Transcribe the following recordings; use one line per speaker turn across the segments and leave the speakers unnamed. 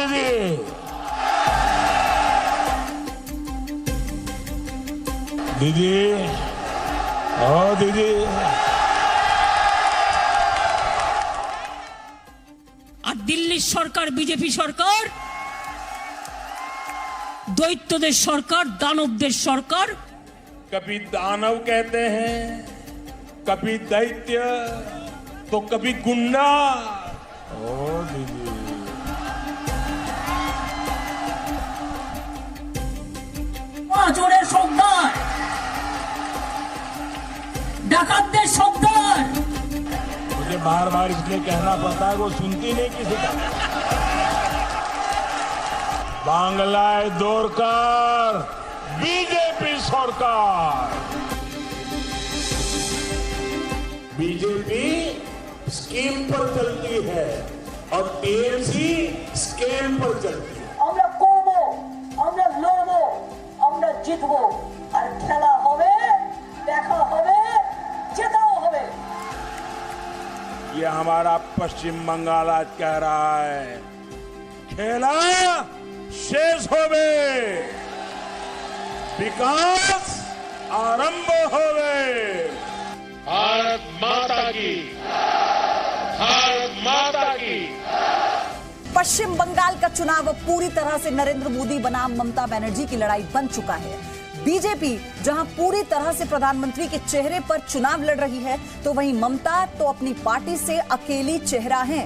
दीदी, दीदी, ओ दीदी।
আর দিল্লির সরকার বিজেপি সরকার দৈত্যদের সরকার, দানবদের সরকার।
कभी दानव कहते हैं, कभी दैत्य, तो कभी गुंडा। ओ दीदी,
চোরের সর্দার, ডাকাতদের সর্দার।
मुझे बार बार इसलिए कहना पड़ता है, वो सुनती नहीं किसी का। बांग्लाय दोरकार, बीजेपी सरकार। बीजेपी स्कीम पर चलती है और टीएमसी स्कैम पर चलती है।
আমরা করব, আমরা লড়ব, আমরা জিতব, আর খেলা হবে, দেখা হবে, জেতাও হবে।
ये हमारा पश्चिम बंगाल आज कह रहा है, खेला शेष होवे, विकास आरंभ होवे। भारत माता की, भारत माता की।
पश्चिम बंगाल का चुनाव अब पूरी तरह से नरेंद्र मोदी बनाम ममता बनर्जी की लड़ाई बन चुका है। बीजेपी जहां पूरी तरह से प्रधानमंत्री के चेहरे पर चुनाव लड़ रही है, तो वहीं ममता तो अपनी पार्टी से अकेली चेहरा हैं।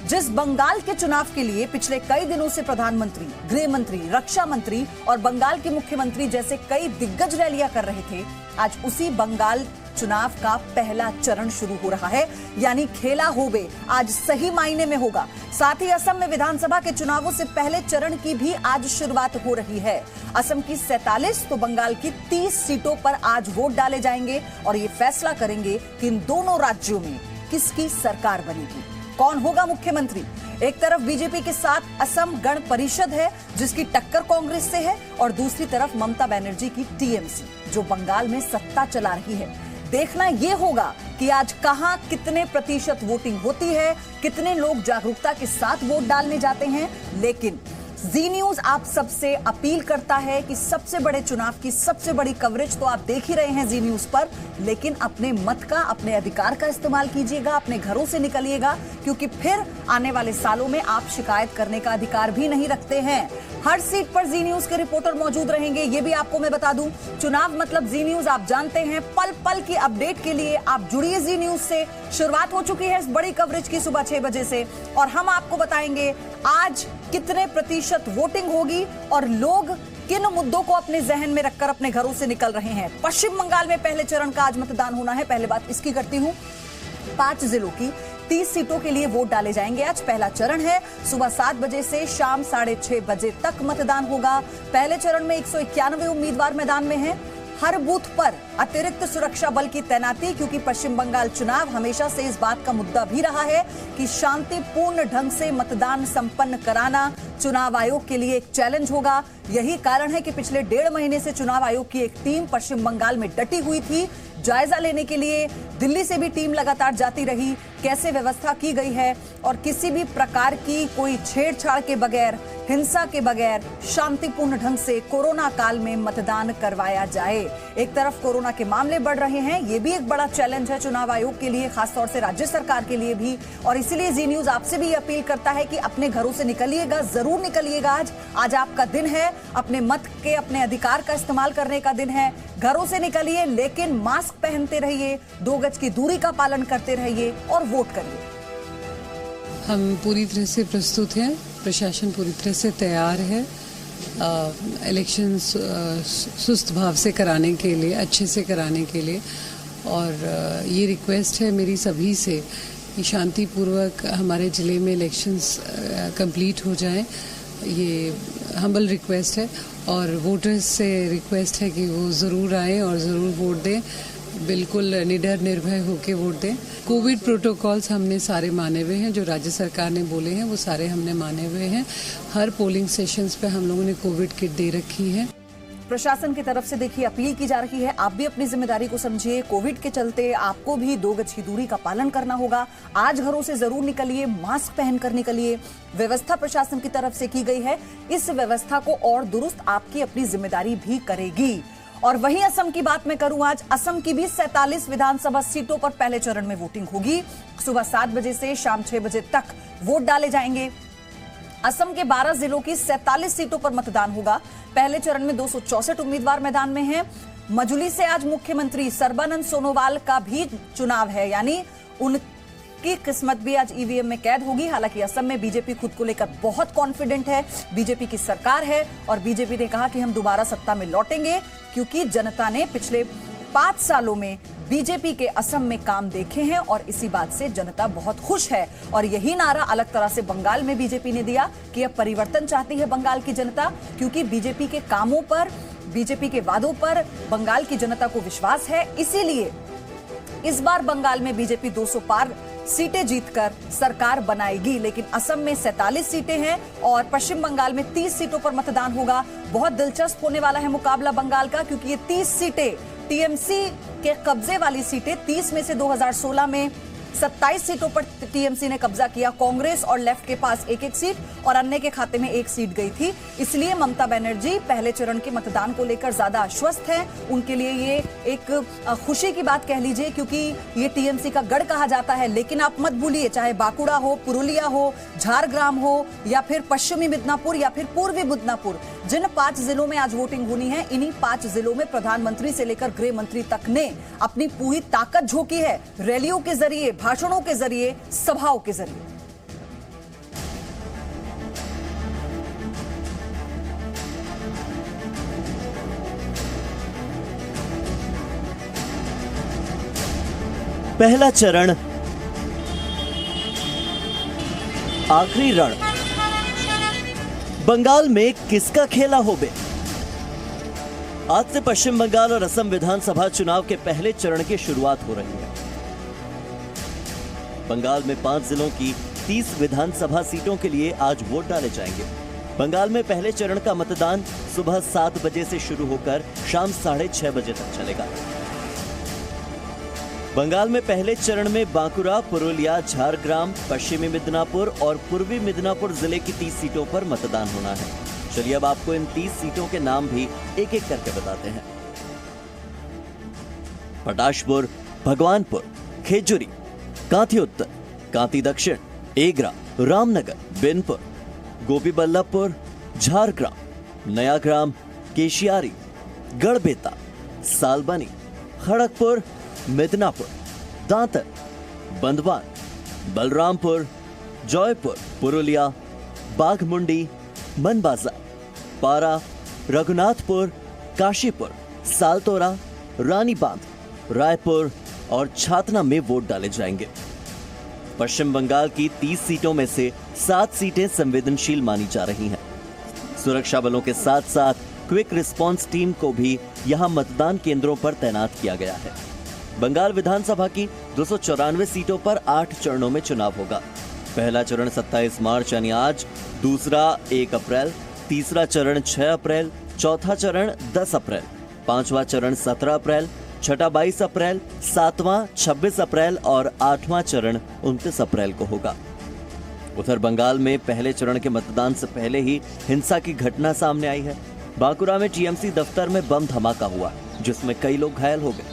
जिस बंगाल के चुनाव के लिए पिछले कई दिनों से प्रधानमंत्री, गृह मंत्री, रक्षा मंत्री और बंगाल के मुख्यमंत्री जैसे कई दिग्गज रैलियां कर रहे थे, आज उसी बंगाल चुनाव का पहला चरण शुरू हो रहा है। यानी खेला होवे आज सही मायने में होगा। साथ ही असम में विधानसभा के चुनावों से पहले चरण की भी आज शुरुआत हो रही है। असम की 47 तो बंगाल की 30 सीटों पर आज वोट डाले जाएंगे और ये फैसला करेंगे कि इन दोनों राज्यों में किसकी सरकार बनेगी, कौन होगा मुख्यमंत्री। एक तरफ बीजेपी के साथ असम गण परिषद है जिसकी टक्कर कांग्रेस से है, और दूसरी तरफ ममता बनर्जी की टीएमसी जो बंगाल में सत्ता चला रही है। देखना यह होगा कि आज कहां कितने प्रतिशत वोटिंग होती है, कितने लोग जागरूकता के साथ वोट डालने जाते हैं। लेकिन जी न्यूज आप सबसे अपील करता है कि सबसे बड़े चुनाव की सबसे बड़ी कवरेज तो आप देख ही रहे हैं जी न्यूज पर, लेकिन अपने मत का, अपने अधिकार का इस्तेमाल कीजिएगा, अपने घरों से निकलिएगा, क्योंकि फिर आने वाले सालों में आप शिकायत करने का अधिकार भी नहीं रखते हैं। हर सीट पर जी न्यूज के रिपोर्टर मौजूद रहेंगे, ये भी आपको मैं बता दूं। चुनाव मतलब जी न्यूज, आप जानते हैं। पल पल की अपडेट के लिए आप जुड़िए जी न्यूज से। शुरुआत हो चुकी है इस बड़ी कवरेज की सुबह 6 बजे से, और हम आपको बताएंगे आज कितने प्रतिशत वोटिंग होगी और लोग किन मुद्दों को अपने जहन में रखकर अपने घरों से निकल रहे हैं। पश्चिम बंगाल में पहले चरण का आज मतदान होना है। पहले बात इसकी करती हूं, 5 जिलों की 30 सीटों के लिए वोट डाले जाएंगे। आज पहला चरण है, सुबह 7 बजे से शाम 6:30 बजे तक मतदान होगा। पहले चरण में 191 उम्मीदवार मैदान में हैं। हर बूथ पर अतिरिक्त सुरक्षा बल की तैनाती, क्योंकि पश्चिम बंगाल चुनाव हमेशा से इस बात का मुद्दा भी रहा है कि शांतिपूर्ण ढंग से मतदान संपन्न कराना चुनाव आयोग के लिए एक चैलेंज होगा। यही कारण है कि पिछले 1.5 महीने से चुनाव आयोग की एक टीम पश्चिम बंगाल में डटी हुई थी। जायजा लेने के लिए दिल्ली से भी टीम लगातार जाती रही, कैसे व्यवस्था की गई है और किसी भी प्रकार की कोई छेड़छाड़ के बगैर, हिंसा के बगैर शांतिपूर्ण ढंग से कोरोना काल में मतदान करवाया जाए। एक तरफ कोरोना के मामले बढ़ रहे हैं, ये भी एक बड़ा चैलेंज है चुनाव आयोग के लिए, खासतौर से राज्य सरकार के लिए भी, और इसीलिए जी न्यूज आपसे भी अपील करता है कि अपने घरों से निकलिएगा, जरूर निकलिएगा। आज आपका दिन है, अपने मत के, अपने अधिकार का इस्तेमाल करने का दिन है। घरों से निकलिए, लेकिन मास्क पहनते रहिए, 2 गज की दूरी का पालन करते रहिए और वोट करिए।
हम पूरी तरह से प्रस्तुत हैं, प्रशासन पूरी तरह से तैयार है इलेक्शन सुस्त भाव से कराने के लिए, अच्छे से कराने के लिए। और ये रिक्वेस्ट है मेरी सभी से कि शांतिपूर्वक हमारे ज़िले में इलेक्शंस कंप्लीट हो जाएं। ये हम्बल रिक्वेस्ट है, और वोटर्स से रिक्वेस्ट है कि वो ज़रूर आएँ और ज़रूर वोट दें, बिल्कुल निडर निर्भय होकर वोट दें। कोविड प्रोटोकॉल्स हमने सारे माने हुए हैं, जो राज्य सरकार ने बोले हैं वो सारे हमने माने हुए हैं। हर पोलिंग सेशंस पे हम लोगों ने कोविड किट दे रखी है।
प्रशासन की तरफ से देखिए अपील की जा रही है, आप भी अपनी जिम्मेदारी को समझिए। कोविड के चलते आपको भी 2 गज की दूरी का पालन करना होगा। आज घरों से जरूर निकलिए, मास्क पहनकर निकलिए। व्यवस्था प्रशासन की तरफ से की गई है, इस व्यवस्था को और दुरुस्त आपकी अपनी जिम्मेदारी भी करेगी। और वहीं असम की बात मैं करूं, आज असम की भी 47 विधानसभा सीटों पर पहले चरण में वोटिंग होगी। सुबह 7 बजे से शाम 6 बजे तक वोट डाले जाएंगे। असम के 12 जिलों की 47 सीटों पर मतदान होगा। पहले चरण में 264 उम्मीदवार मैदान में हैं। मजुली से आज मुख्यमंत्री सर्बानंद सोनोवाल का भी चुनाव है, यानी उनकी किस्मत भी आज ईवीएम में कैद होगी। हालांकि असम में बीजेपी खुद को लेकर बहुत कॉन्फिडेंट है, बीजेपी की सरकार है और बीजेपी ने कहा कि हम दोबारा सत्ता में लौटेंगे, क्योंकि जनता ने पिछले 5 सालों में बीजेपी के असम में काम देखे हैं और इसी बात से जनता बहुत खुश है। और यही नारा अलग तरह से बंगाल में बीजेपी ने दिया कि अब परिवर्तन चाहती है बंगाल की जनता, क्योंकि बीजेपी के कामों पर, बीजेपी के वादों पर बंगाल की जनता को विश्वास है। इसीलिए इस बार बंगाल में बीजेपी 200 पार सीटें जीतकर सरकार बनाएगी। लेकिन असम में 47 सीटें हैं और पश्चिम बंगाल में 30 सीटों पर मतदान होगा। बहुत दिलचस्प होने वाला है मुकाबला बंगाल का, क्योंकि ये 30 सीटें टीएमसी के कब्जे वाली सीटें। 30 में से 2016 में 27 सीटों पर टीएमसी ने कब्जा किया। कांग्रेस और लेफ्ट के पास एक एक सीट और अन्य के खाते में 1 सीट गई थी। इसलिए ममता बनर्जी पहले चरण के मतदान को लेकर ज्यादा आश्वस्त हैं। उनके लिए ये एक खुशी की बात कह लीजिए, क्योंकि ये टीएमसी का गढ़ कहा जाता है। लेकिन आप मत भूलिए, चाहे बांकुड़ा हो, पुरुलिया हो, झारग्राम हो या फिर पश्चिमी मिदनापुर या फिर पूर्वी मिदनापुर, जिन 5 जिलों में आज वोटिंग होनी है, इन्हीं 5 जिलों में प्रधानमंत्री से लेकर गृह मंत्री तक ने अपनी पूरी ताकत झोंकी है, रैलियों के जरिए, भाषणों के जरिए, सभाओं के जरिए।
पहला चरण, आखिरी रण। बंगाल में किसका खेला होबे? आज से पश्चिम बंगाल और असम विधानसभा चुनाव के पहले चरण की शुरुआत हो रही है। बंगाल में 5 जिलों की 30 विधानसभा सीटों के लिए आज वोट डाले जाएंगे। बंगाल में पहले चरण का मतदान सुबह 7 बजे से शुरू होकर शाम 6:30 बजे तक चलेगा। बंगाल में पहले चरण में बांकुरा, पुरुलिया, झारग्राम, पश्चिमी मिदनापुर और पूर्वी मिदनापुर जिले की 30 सीटों पर मतदान होना है। चलिए अब आपको इन 30 सीटों के नाम भी एक एक करके बताते हैं। पटाशपुर, भगवानपुर, खेजुरी, कांती उत्तर, कांती दक्षिण, एगरा, रामनगर, बिनपुर, गोपीबल्लभपुर, झारग्राम, नयाग्राम, केशियारी, गढ़बेता, सालबनी, खड़गपुर, मिदनापुर, दांतर, बंदवान, बलरामपुर, जौयपुर, पुरुलिया, बाघमुंडी, मनबाजा, पारा, रघुनाथपुर, काशीपुर, सालतोरा, रानीबांध, रायपुर और छातना में वोट डाले जाएंगे। पश्चिम बंगाल की 30 सीटों में से 7 सीटें संवेदनशील मानी जा रही हैं। सुरक्षा बलों के साथ साथ क्विक रिस्पांस टीम को भी यहां मतदान केंद्रों पर तैनात किया गया है। बंगाल विधानसभा की 294 सीटों पर 8 चरणों में चुनाव होगा। पहला चरण 27 मार्च यानी आज, दूसरा 1 अप्रैल, तीसरा चरण 6 अप्रैल, चौथा चरण 10 अप्रैल, पांचवा चरण 17 अप्रैल, छठा 22 अप्रैल, सातवां 26 अप्रैल और 8वां चरण 29 अप्रैल को होगा। उधर बंगाल में पहले चरण के मतदान से पहले ही हिंसा की घटना सामने आई है। बांकुरा में टीएमसी दफ्तर में बम धमाका हुआ, जिसमें कई लोग घायल हो गए।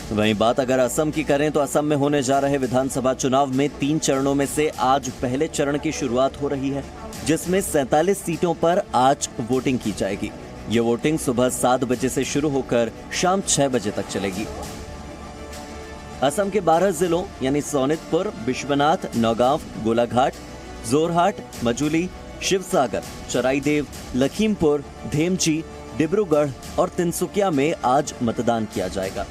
वहीं बात अगर असम की करें तो असम में होने जा रहे विधानसभा चुनाव में 3 चरणों में से आज पहले चरण की शुरुआत हो रही है, जिसमें 47 सीटों पर आज वोटिंग की जाएगी। ये वोटिंग सुबह 7 बजे से शुरू होकर शाम 6 बजे तक चलेगी। असम के 12 जिलों यानी सोनितपुर, बिश्वनाथ, नौगांव, गोलाघाट, जोरहाट, मजुली, शिवसागर, चराईदेव, लखीमपुर, धेमजी, डिब्रूगढ़ और तिनसुकिया में आज मतदान किया जाएगा।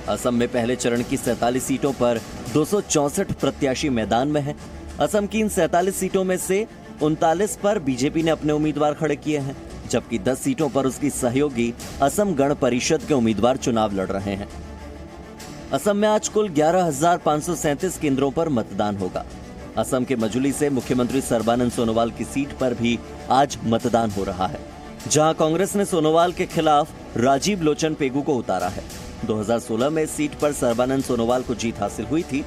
असम में पहले चरण की 47 सीटों पर 264 प्रत्याशी मैदान में हैं। असम की इन 47 सीटों में से 39 पर बीजेपी ने अपने उम्मीदवार खड़े किए हैं, जबकि 10 सीटों पर उसकी सहयोगी असम गण परिषद के उम्मीदवार चुनाव लड़ रहे हैं। असम में आज कुल 11,537 केंद्रों पर मतदान होगा। असम के मजुली से मुख्यमंत्री सर्बानंद सोनोवाल की सीट पर भी आज मतदान हो रहा है, जहां कांग्रेस ने सोनोवाल के खिलाफ राजीव लोचन पेगू को उतारा है। 2016 में इस सीट पर सर्बानंद सोनोवाल को जीत हासिल हुई थी,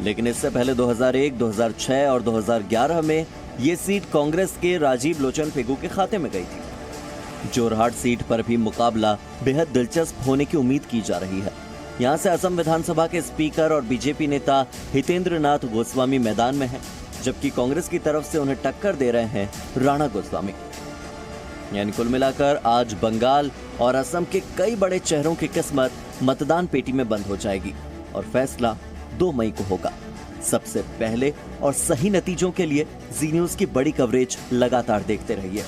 लेकिन इससे पहले 2001, 2006 और 2011 में ये सीट कांग्रेस के राजीव लोचन पेगू के खाते में गई थी। जोरहाट सीट पर भी मुकाबला बेहद दिलचस्प होने की उम्मीद की जा रही है। यहाँ से असम विधानसभा के स्पीकर और बीजेपी नेता हितेंद्र नाथ गोस्वामी मैदान में हैं, जबकि कांग्रेस की तरफ से उन्हें टक्कर दे रहे हैं राणा गोस्वामी। यानी कुल मिलाकर आज बंगाल और असम के कई बड़े चेहरों की किस्मत मतदान पेटी में बंद हो जाएगी और फैसला 2 मई को होगा। सबसे पहले और सही नतीजों के लिए जी न्यूज की बड़ी कवरेज लगातार देखते रहिए।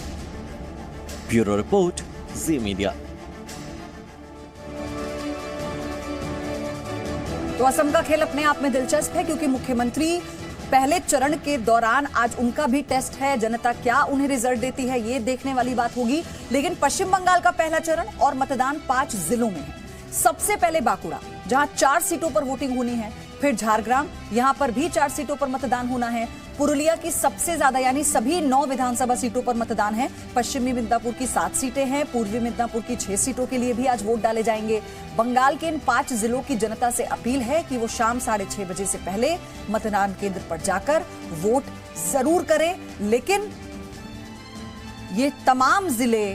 ब्यूरो रिपोर्ट, जी मीडिया।
तो असम का खेल अपने आप में दिलचस्प है, क्योंकि मुख्यमंत्री पहले चरण के दौरान आज उनका भी टेस्ट है। जनता क्या उन्हें रिजल्ट देती है, ये देखने वाली बात होगी। लेकिन पश्चिम बंगाल का पहला चरण और मतदान 5 जिलों में है। सबसे पहले बांकुड़ा, जहां 4 सीटों पर वोटिंग होनी है। फिर झारग्राम, यहां पर भी 4 सीटों पर मतदान होना है। पुरुलिया की सबसे ज्यादा यानी सभी 9 विधानसभा सीटों पर मतदान है। पश्चिमी मिदनापुर की 7 सीटें हैं। पूर्वी मिदनापुर की 6 सीटों के लिए भी आज वोट डाले जाएंगे। बंगाल के इन 5 जिलों की जनता से अपील है कि वो शाम 6:30 बजे से पहले मतदान केंद्र पर जाकर वोट जरूर करें। लेकिन ये तमाम जिले,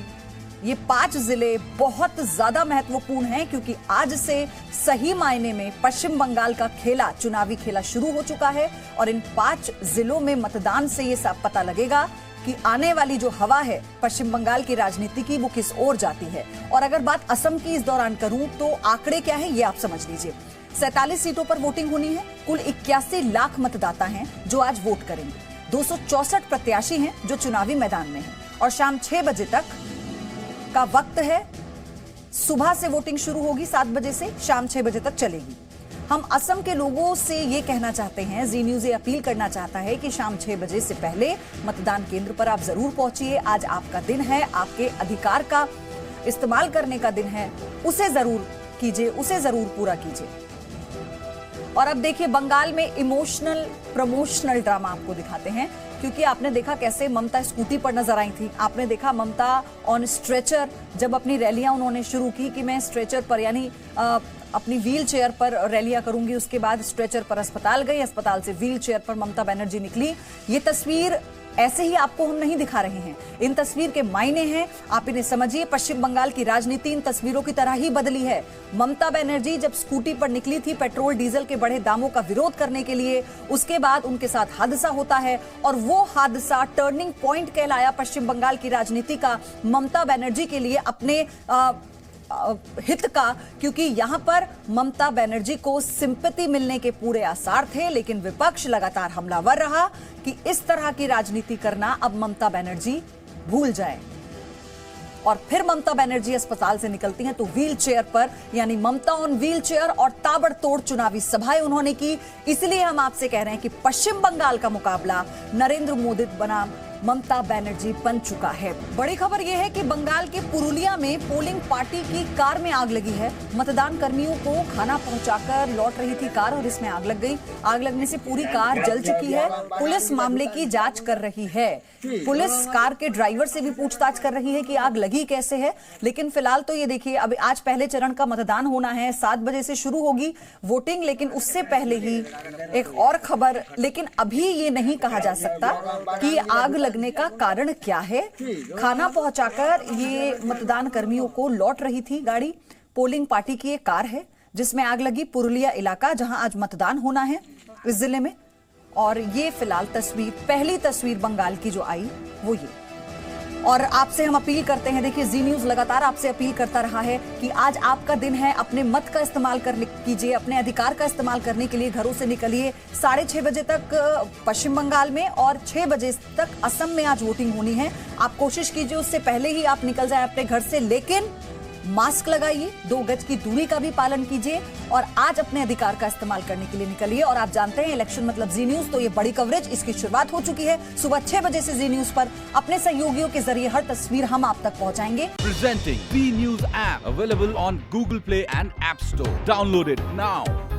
ये 5 जिले बहुत ज्यादा महत्वपूर्ण हैं, क्योंकि आज से सही मायने में पश्चिम बंगाल का खेला, चुनावी खेला शुरू हो चुका है। और इन 5 जिलों में मतदान से ये साफ पता लगेगा कि आने वाली जो हवा है पश्चिम बंगाल की राजनीति की, वो किस ओर जाती है। और अगर बात असम की इस दौरान करूं तो आंकड़े क्या है ये आप समझ लीजिए। 47 सीटों पर वोटिंग होनी है। कुल 81 लाख मतदाता हैं जो आज वोट करेंगे। 264 प्रत्याशी हैं जो चुनावी मैदान में हैं। और शाम 6 बजे तक का वक्त है। सुबह से वोटिंग शुरू होगी 7 बजे से, शाम 6 बजे तक चलेगी। हम असम के लोगों से ये कहना चाहते हैं, जी न्यूज ये अपील करना चाहता है कि शाम 6 बजे से पहले मतदान केंद्र पर आप जरूर पहुंचिए। आज आपका दिन है, आपके अधिकार का इस्तेमाल करने का दिन है। उसे जरूर कीजिए, उसे जरूर पूरा कीजिए। और अब देखिए, बंगाल में इमोशनल प्रमोशनल ड्रामा आपको दिखाते हैं, क्योंकि आपने देखा कैसे ममता स्कूटी पर नजर आई थी। आपने देखा ममता ऑन स्ट्रेचर, जब अपनी रैलियां उन्होंने शुरू की कि मैं स्ट्रेचर पर यानी अपनी व्हील चेयर पर रैलियां करूंगी। उसके बाद स्ट्रेचर पर अस्पताल गई, अस्पताल से व्हील चेयर पर ममता बनर्जी निकली। ये तस्वीर ऐसे ही आपको हम नहीं दिखा रहे हैं, इन तस्वीर के मायने हैं, आप इन्हें समझिए। पश्चिम बंगाल की राजनीति इन तस्वीरों की तरह ही बदली है। ममता बनर्जी जब स्कूटी पर निकली थी पेट्रोल डीजल के बढ़े दामों का विरोध करने के लिए, उसके बाद उनके साथ हादसा होता है और वो हादसा टर्निंग पॉइंट कहलाया पश्चिम बंगाल की राजनीति का, ममता बनर्जी के लिए अपने हित का, क्योंकि यहां पर ममता बनर्जी को सिंपैथी मिलने के पूरे आसार थे। लेकिन विपक्ष लगातार हमलावर रहा कि इस तरह की राजनीति करना अब ममता बनर्जी भूल जाए। और फिर ममता बनर्जी अस्पताल से निकलती हैं तो व्हील चेयर पर, यानी ममता ऑन व्हील चेयर, और ताबड़तोड़ चुनावी सभाएं उन्होंने की। इसलिए हम आपसे कह रहे हैं कि पश्चिम बंगाल का मुकाबला नरेंद्र मोदी बनाम ममता बनर्जी बन चुका है। बड़ी खबर यह है कि बंगाल के पुरुलिया में पोलिंग पार्टी की कार में आग लगी है। मतदान कर्मियों को खाना पहुंचाकर लौट रही थी कार और इसमें आग लग गई। आग लगने से पूरी कार जल चुकी है। पुलिस मामले की जांच कर रही है। पुलिस कार के ड्राइवर से भी पूछताछ कर रही है कि आग लगी कैसे है। लेकिन फिलहाल तो ये देखिए, अब आज पहले चरण का मतदान होना है, 7 बजे से शुरू होगी वोटिंग। लेकिन उससे पहले ही एक और खबर, लेकिन अभी ये नहीं कहा जा सकता कि आग लगने का कारण क्या है। खाना पहुंचाकर ये मतदान कर्मियों को लौट रही थी गाड़ी। पोलिंग पार्टी की एक कार है जिसमें आग लगी। पुरुलिया इलाका, जहां आज मतदान होना है इस जिले में। और ये फिलहाल तस्वीर, पहली तस्वीर बंगाल की जो आई वो ये। और आपसे हम अपील करते हैं, देखिए जी न्यूज लगातार आपसे अपील करता रहा है कि आज आपका दिन है, अपने मत का इस्तेमाल कीजिए, अपने अधिकार का इस्तेमाल करने के लिए घरों से निकलिए। 6:30 बजे तक पश्चिम बंगाल में और 6 बजे तक असम में आज वोटिंग होनी है। आप कोशिश कीजिए उससे पहले ही आप निकल जाए अपने घर से, लेकिन मास्क लगाइए, 2 गज की दूरी का भी पालन कीजिए और आज अपने अधिकार का इस्तेमाल करने के लिए निकलिए। और आप जानते हैं इलेक्शन मतलब जी न्यूज, तो ये बड़ी कवरेज, इसकी शुरुआत हो चुकी है। सुबह 6 बजे से जी न्यूज पर अपने सहयोगियों के जरिए हर तस्वीर हम आप तक पहुंचाएंगे।
Presenting B News app available on Google Play and App Store. Download it now.